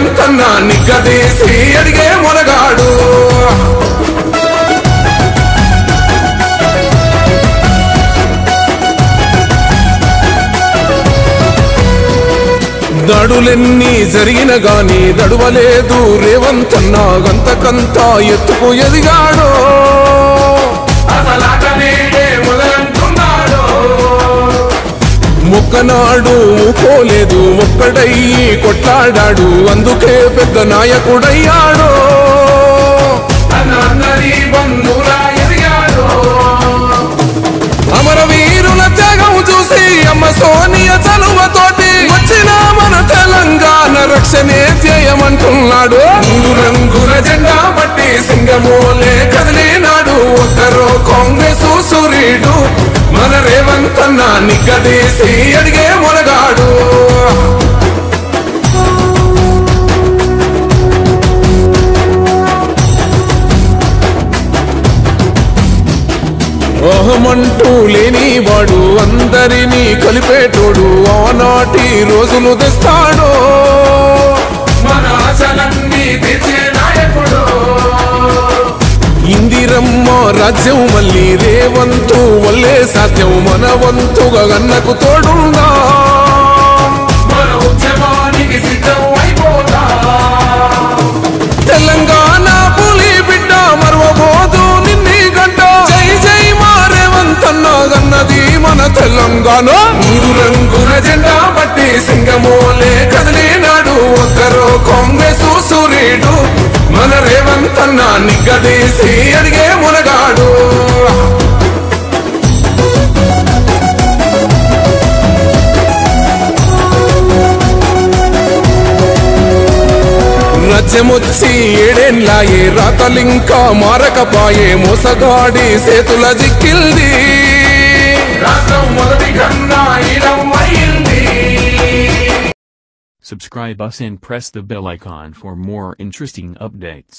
రేవంత్ అన్న నిగ్గదీసి అడిగే మొనగాడు. దాడులెన్ని జరిగిన గాని దడువలేదు రేవంత్ అన్న గంతకంతా ఎత్తుకు ఎదిగాడు. ఒక్కనాడు ఊకోలేదు ఒక్కడయ్యి కొట్లాడాడు అందుకే పెద్ద నాయకుడయ్యాడు. అమరవీరుల త్యాగం చూసి అమ్మ సోనియా చలువతోటి వచ్చిన మన తెలంగాణ రక్షణే చేయమంటున్నాడు. రంగుల జెండా బట్టి సింగమోలే కదిలినాడు. ఒక్కరో కాంగ్రెస్ సూర్యుడు మన రేవంత్ అన్న నిగ్గదీసి అడిగే మొనగాడు. అహమంటూ లేనివాడు అందరినీ కలిపేటోడు ఆనాటి రోజులు తెస్తాడు. మన ఆశలన్నీ తీర్చే నాయకుడు. ఇందిరమ్మ రాజ్యం మళ్ళీ రేవంతు వల్లే సాధ్యం మన వంతుగా గన్నకు తోడుందా. మన ఉద్యమానికి సిద్ధం అయిపోతా. తెలంగాణ పులి బిడ్డ మరవబోదు నిన్ని గంట. జై జై మా రేవంత్ అన్న గన్నది మన తెలంగాణ. మూడు రంగుల జెండా బట్టి సింగమోలే కదిలినాడు. ఒక్కరో కాంగ్రెస్ సూర్యుడు మన రేవంత్ అన్న నిగ్గదీసి అడిగే మొనగాడు. రాజ్యమొచ్చి ఏడేళ్ళాయే రాతలింకా మారకపాయే మోసగాడి సేతుల జిక్కిల్ది. రాష్ట్రం మొదటి కన్నా ఈలం అయింది. Subscribe us and press the bell icon for more interesting updates.